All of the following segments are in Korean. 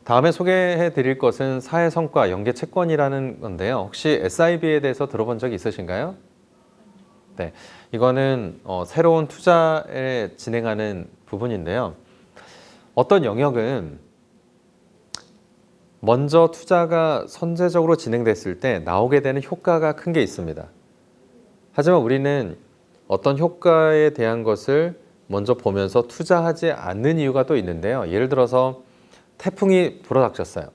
다음에 소개해 드릴 것은 사회성과 연계채권이라는 건데요. 혹시 SIB에 대해서 들어본 적이 있으신가요? 네, 이거는 새로운 투자에 진행하는 부분인데요. 어떤 영역은 먼저 투자가 선제적으로 진행됐을 때 나오게 되는 효과가 큰 게 있습니다. 하지만 우리는 어떤 효과에 대한 것을 먼저 보면서 투자하지 않는 이유가 또 있는데요. 예를 들어서 태풍이 불어닥쳤어요.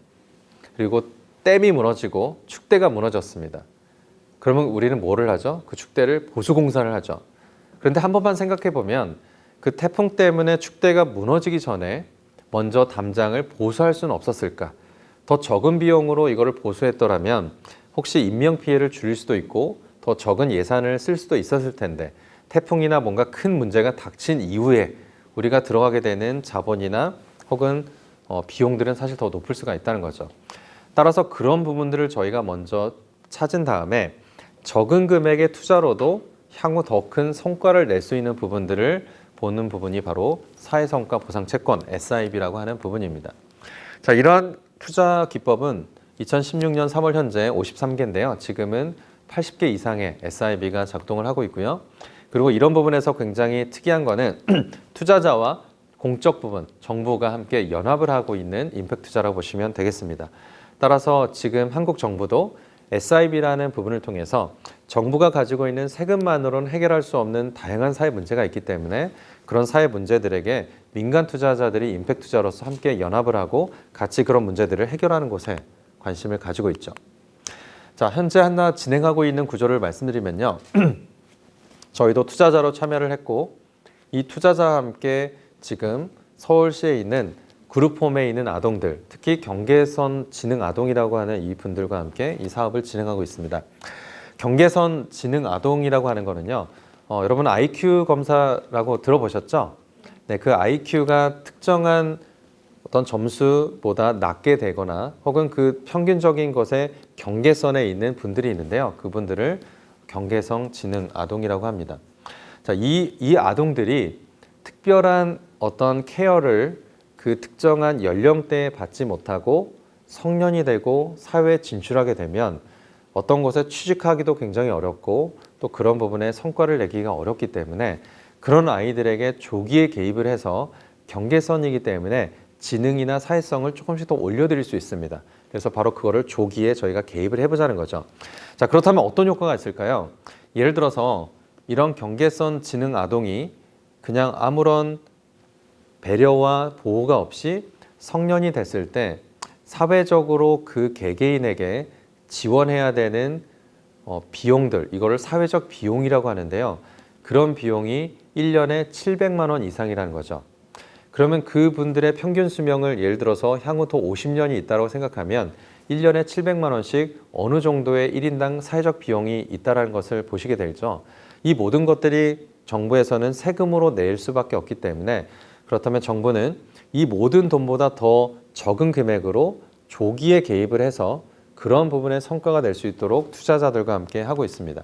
그리고 댐이 무너지고 축대가 무너졌습니다. 그러면 우리는 뭐를 하죠? 그 축대를 보수공사를 하죠. 그런데 한 번만 생각해 보면 그 태풍 때문에 축대가 무너지기 전에 먼저 담장을 보수할 수는 없었을까? 더 적은 비용으로 이거를 보수했더라면 혹시 인명피해를 줄일 수도 있고 더 적은 예산을 쓸 수도 있었을 텐데 태풍이나 뭔가 큰 문제가 닥친 이후에 우리가 들어가게 되는 자본이나 혹은 비용들은 사실 더 높을 수가 있다는 거죠. 따라서 그런 부분들을 저희가 먼저 찾은 다음에 적은 금액의 투자로도 향후 더 큰 성과를 낼 수 있는 부분들을 보는 부분이 바로 사회성과 보상채권 SIB라고 하는 부분입니다. 자, 이러한 투자 기법은 2016년 3월 현재 53개인데요. 지금은 80개 이상의 SIB가 작동을 하고 있고요. 그리고 이런 부분에서 굉장히 특이한 거는 투자자와 공적 부분, 정부가 함께 연합을 하고 있는 임팩트 투자라고 보시면 되겠습니다. 따라서 지금 한국 정부도 SIB라는 부분을 통해서 정부가 가지고 있는 세금만으로는 해결할 수 없는 다양한 사회 문제가 있기 때문에 그런 사회 문제들에게 민간 투자자들이 임팩트 투자로서 함께 연합을 하고 같이 그런 문제들을 해결하는 곳에 관심을 가지고 있죠. 자, 현재 하나 진행하고 있는 구조를 말씀드리면요. 저희도 투자자로 참여를 했고 이 투자자와 함께 지금 서울시에 있는 그룹홈에 있는 아동들, 특히 경계선 지능 아동이라고 하는 이 분들과 함께 이 사업을 진행하고 있습니다. 경계선 지능 아동이라고 하는 거는요. 여러분 IQ 검사라고 들어보셨죠? 네, 그 IQ가 특정한 어떤 점수보다 낮게 되거나 혹은 그 평균적인 것에 경계선에 있는 분들이 있는데요. 그분들을 경계성 지능 아동이라고 합니다. 자, 이 아동들이 특별한 어떤 케어를 그 특정한 연령대에 받지 못하고 성년이 되고 사회에 진출하게 되면 어떤 곳에 취직하기도 굉장히 어렵고 또 그런 부분에 성과를 내기가 어렵기 때문에 그런 아이들에게 조기에 개입을 해서 경계선이기 때문에 지능이나 사회성을 조금씩 더 올려드릴 수 있습니다. 그래서 바로 그거를 조기에 저희가 개입을 해보자는 거죠. 자, 그렇다면 어떤 효과가 있을까요? 예를 들어서 이런 경계선 지능 아동이 그냥 아무런 배려와 보호가 없이 성년이 됐을 때 사회적으로 그 개개인에게 지원해야 되는 비용들, 이거를 사회적 비용이라고 하는데요. 그런 비용이 1년에 700만 원 이상이라는 거죠. 그러면 그분들의 평균 수명을 예를 들어서 향후 더 50년이 있다고 생각하면 1년에 700만 원씩 어느 정도의 1인당 사회적 비용이 있다는 것을 보시게 되죠. 이 모든 것들이 정부에서는 세금으로 낼 수밖에 없기 때문에 그렇다면 정부는 이 모든 돈보다 더 적은 금액으로 조기에 개입을 해서 그런 부분에 성과가 낼 수 있도록 투자자들과 함께 하고 있습니다.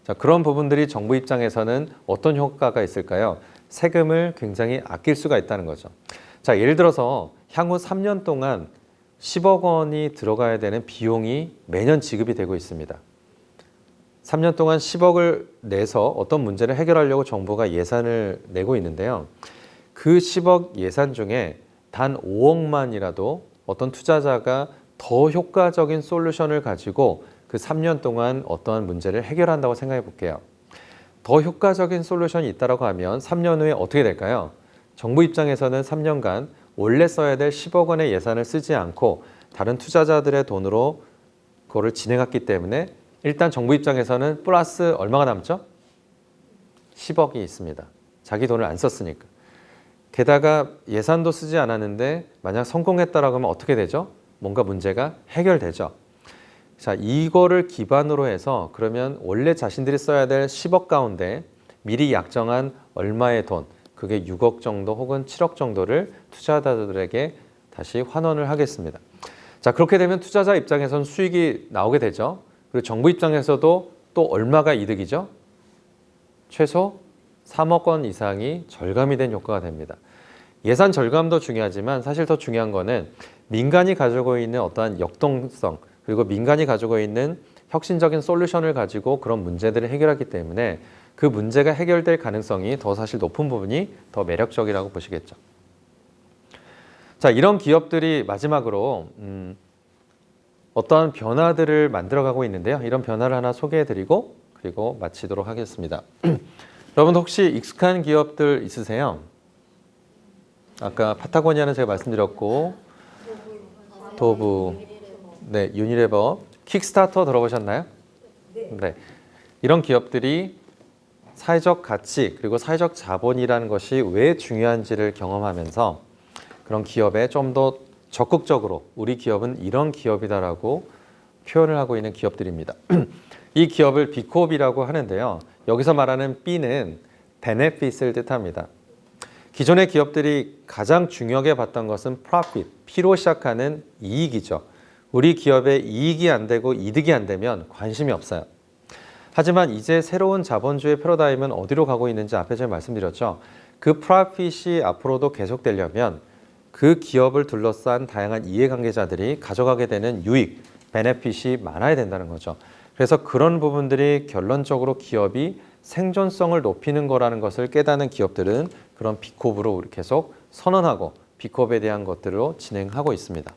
자, 그런 부분들이 정부 입장에서는 어떤 효과가 있을까요? 세금을 굉장히 아낄 수가 있다는 거죠. 자, 예를 들어서 향후 3년 동안 10억 원이 들어가야 되는 비용이 매년 지급이 되고 있습니다. 3년 동안 10억을 내서 어떤 문제를 해결하려고 정부가 예산을 내고 있는데요. 그 10억 예산 중에 단 5억만이라도 어떤 투자자가 더 효과적인 솔루션을 가지고 그 3년 동안 어떠한 문제를 해결한다고 생각해 볼게요. 더 효과적인 솔루션이 있다고 하면 3년 후에 어떻게 될까요? 정부 입장에서는 3년간 원래 써야 될 10억 원의 예산을 쓰지 않고 다른 투자자들의 돈으로 그거를 진행했기 때문에 일단 정부 입장에서는 플러스 얼마가 남죠? 10억이 있습니다. 자기 돈을 안 썼으니까. 게다가 예산도 쓰지 않았는데 만약 성공했다라고 하면 어떻게 되죠? 뭔가 문제가 해결되죠. 자, 이거를 기반으로 해서 그러면 원래 자신들이 써야 될 10억 가운데 미리 약정한 얼마의 돈, 그게 6억 정도 혹은 7억 정도를 투자자들에게 다시 환원을 하겠습니다. 자, 그렇게 되면 투자자 입장에서는 수익이 나오게 되죠. 그리고 정부 입장에서도 또 얼마가 이득이죠? 최소 3억 원 이상이 절감이 된 효과가 됩니다. 예산 절감도 중요하지만 사실 더 중요한 거는 민간이 가지고 있는 어떠한 역동성 그리고 민간이 가지고 있는 혁신적인 솔루션을 가지고 그런 문제들을 해결하기 때문에 그 문제가 해결될 가능성이 더 사실 높은 부분이 더 매력적이라고 보시겠죠. 자, 이런 기업들이 마지막으로 어떠한 변화들을 만들어가고 있는데요. 이런 변화를 하나 소개해드리고 그리고 마치도록 하겠습니다. 여러분 혹시 익숙한 기업들 있으세요? 아까 파타고니아는 제가 말씀드렸고 도브, 네, 유니레버, 킥스타터 들어보셨나요? 네. 이런 기업들이 사회적 가치 그리고 사회적 자본이라는 것이 왜 중요한지를 경험하면서 그런 기업에 좀 더 적극적으로 우리 기업은 이런 기업이다라고 표현을 하고 있는 기업들입니다. 이 기업을 B코업이라고 하는데요. 여기서 말하는 B는 베네핏을 뜻합니다. 기존의 기업들이 가장 중요하게 봤던 것은 profit, P로 시작하는 이익이죠. 우리 기업에 이익이 안 되고 이득이 안 되면 관심이 없어요. 하지만 이제 새로운 자본주의 패러다임은 어디로 가고 있는지 앞에 제가 말씀드렸죠. 그 profit이 앞으로도 계속되려면 그 기업을 둘러싼 다양한 이해관계자들이 가져가게 되는 유익, 베네핏이 많아야 된다는 거죠. 그래서 그런 부분들이 결론적으로 기업이 생존성을 높이는 거라는 것을 깨닫는 기업들은 그런 B코업으로 계속 선언하고 B코업에 대한 것들로 진행하고 있습니다.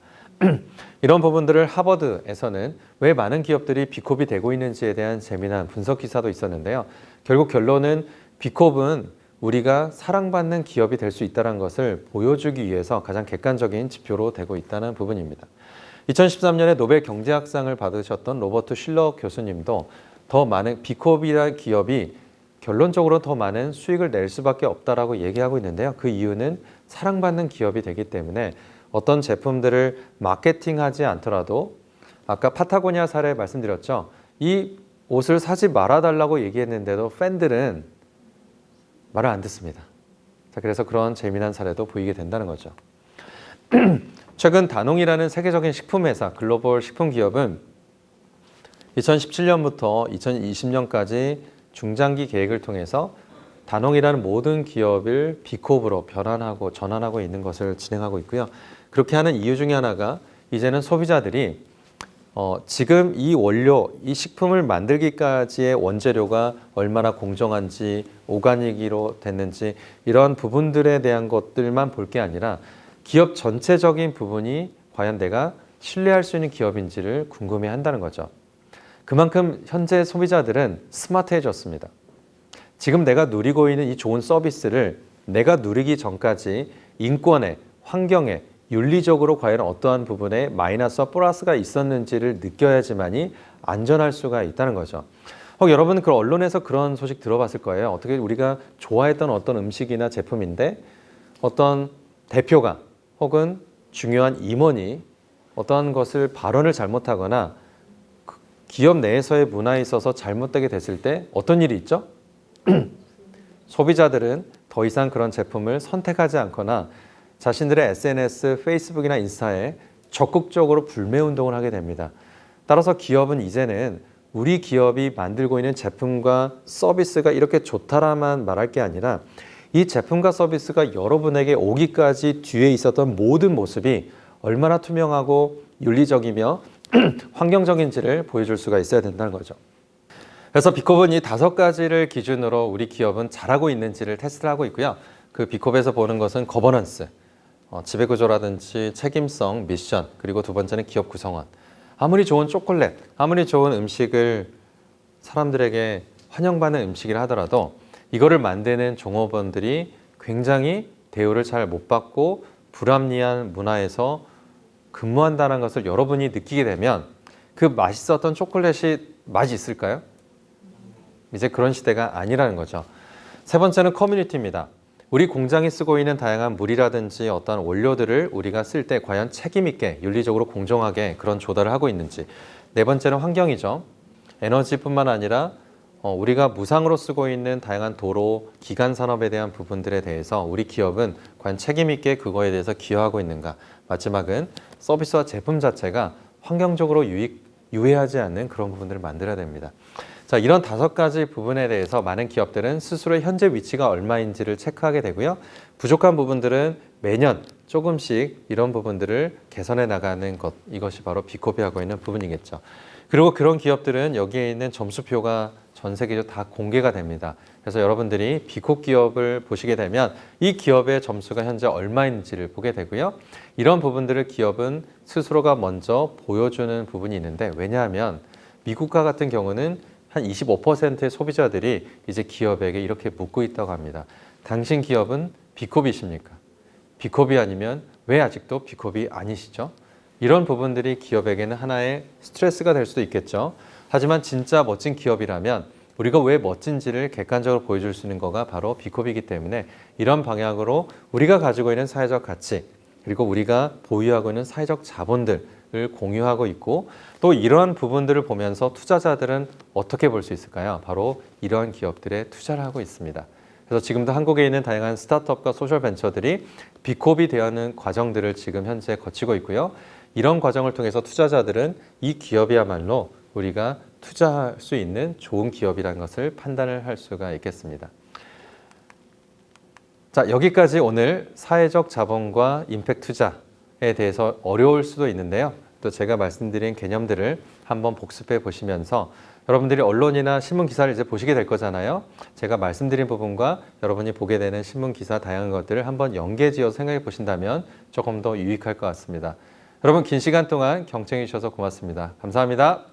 이런 부분들을 하버드에서는 왜 많은 기업들이 B코업이 되고 있는지에 대한 재미난 분석 기사도 있었는데요. 결국 결론은 B코업은 우리가 사랑받는 기업이 될 수 있다는 것을 보여주기 위해서 가장 객관적인 지표로 되고 있다는 부분입니다. 2013년에 노벨 경제학상을 받으셨던 로버트 슐러 교수님도 더 많은 B코업이라는 기업이 결론적으로 더 많은 수익을 낼 수밖에 없다라고 얘기하고 있는데요. 그 이유는 사랑받는 기업이 되기 때문에 어떤 제품들을 마케팅하지 않더라도 아까 파타고니아 사례 말씀드렸죠. 이 옷을 사지 말아달라고 얘기했는데도 팬들은 말을 안 듣습니다. 자, 그래서 그런 재미난 사례도 보이게 된다는 거죠. 최근 다농이라는 세계적인 식품회사, 글로벌 식품기업은 2017년부터 2020년까지 중장기 계획을 통해서 다농이라는 모든 기업을 B코업으로 변환하고 전환하고 있는 것을 진행하고 있고요. 그렇게 하는 이유 중에 하나가 이제는 소비자들이 지금 이 원료, 이 식품을 만들기까지의 원재료가 얼마나 공정한지, 오가닉으로 됐는지 이런 부분들에 대한 것들만 볼 게 아니라 기업 전체적인 부분이 과연 내가 신뢰할 수 있는 기업인지를 궁금해한다는 거죠. 그만큼 현재 소비자들은 스마트해졌습니다. 지금 내가 누리고 있는 이 좋은 서비스를 내가 누리기 전까지 인권에, 환경에, 윤리적으로 과연 어떠한 부분에 마이너스와 플러스가 있었는지를 느껴야지만이 안전할 수가 있다는 거죠. 여러분 그 언론에서 그런 소식 들어봤을 거예요. 어떻게 우리가 좋아했던 어떤 음식이나 제품인데 어떤 대표가 혹은 중요한 임원이 어떠한 것을 발언을 잘못하거나 기업 내에서의 문화에 있어서 잘못되게 됐을 때 어떤 일이 있죠? 소비자들은 더 이상 그런 제품을 선택하지 않거나 자신들의 SNS, 페이스북이나 인스타에 적극적으로 불매운동을 하게 됩니다. 따라서 기업은 이제는 우리 기업이 만들고 있는 제품과 서비스가 이렇게 좋다라만 말할 게 아니라 이 제품과 서비스가 여러분에게 오기까지 뒤에 있었던 모든 모습이 얼마나 투명하고 윤리적이며 환경적인지를 보여줄 수가 있어야 된다는 거죠. 그래서 B코업은 이 5가지를 기준으로 우리 기업은 잘하고 있는지를 테스트를 하고 있고요. 그 B코업에서 보는 것은 거버넌스, 지배구조라든지 책임성, 미션, 그리고 두 번째는 기업 구성원. 아무리 좋은 초콜릿, 아무리 좋은 음식을 사람들에게 환영받는 음식이라 하더라도 이거를 만드는 종업원들이 굉장히 대우를 잘 못 받고 불합리한 문화에서 근무한다는 것을 여러분이 느끼게 되면 그 맛있었던 초콜릿이 맛이 있을까요? 이제 그런 시대가 아니라는 거죠. 세 번째는 커뮤니티입니다. 우리 공장이 쓰고 있는 다양한 물이라든지 어떤 원료들을 우리가 쓸 때 과연 책임 있게 윤리적으로 공정하게 그런 조달을 하고 있는지. 네 번째는 환경이죠. 에너지뿐만 아니라 우리가 무상으로 쓰고 있는 다양한 도로, 기간 산업에 대한 부분들에 대해서 우리 기업은 과연 책임 있게 그거에 대해서 기여하고 있는가. 마지막은 서비스와 제품 자체가 환경적으로 유해하지 않는 그런 부분들을 만들어야 됩니다. 자, 이런 5가지 부분에 대해서 많은 기업들은 스스로의 현재 위치가 얼마인지를 체크하게 되고요. 부족한 부분들은 매년 조금씩 이런 부분들을 개선해 나가는 것, 이것이 바로 비코비 하고 있는 부분이겠죠. 그리고 그런 기업들은 여기에 있는 점수표가 전 세계적으로 다 공개가 됩니다. 그래서 여러분들이 비콥 기업을 보시게 되면 이 기업의 점수가 현재 얼마인지를 보게 되고요. 이런 부분들을 기업은 스스로가 먼저 보여주는 부분이 있는데, 왜냐하면 미국과 같은 경우는 한 25%의 소비자들이 이제 기업에게 이렇게 묻고 있다고 합니다. 당신 기업은 비콥이십니까? 비콥이 아니면 왜 아직도 비콥이 아니시죠? 이런 부분들이 기업에게는 하나의 스트레스가 될 수도 있겠죠. 하지만 진짜 멋진 기업이라면 우리가 왜 멋진지를 객관적으로 보여줄 수 있는 거가 바로 비콥이기 때문에 이런 방향으로 우리가 가지고 있는 사회적 가치, 그리고 우리가 보유하고 있는 사회적 자본들을 공유하고 있고, 또 이러한 부분들을 보면서 투자자들은 어떻게 볼 수 있을까요? 바로 이러한 기업들에 투자를 하고 있습니다. 그래서 지금도 한국에 있는 다양한 스타트업과 소셜 벤처들이 비콥이 되어가는 과정들을 지금 현재 거치고 있고요. 이런 과정을 통해서 투자자들은 이 기업이야말로 우리가 투자할 수 있는 좋은 기업이라는 것을 판단을 할 수가 있겠습니다. 자, 여기까지 오늘 사회적 자본과 임팩트 투자에 대해서 어려울 수도 있는데요. 또 제가 말씀드린 개념들을 한번 복습해 보시면서 여러분들이 언론이나 신문 기사를 이제 보시게 될 거잖아요. 제가 말씀드린 부분과 여러분이 보게 되는 신문 기사 다양한 것들을 한번 연계지어서 생각해 보신다면 조금 더 유익할 것 같습니다. 여러분, 긴 시간 동안 경청해 주셔서 고맙습니다. 감사합니다.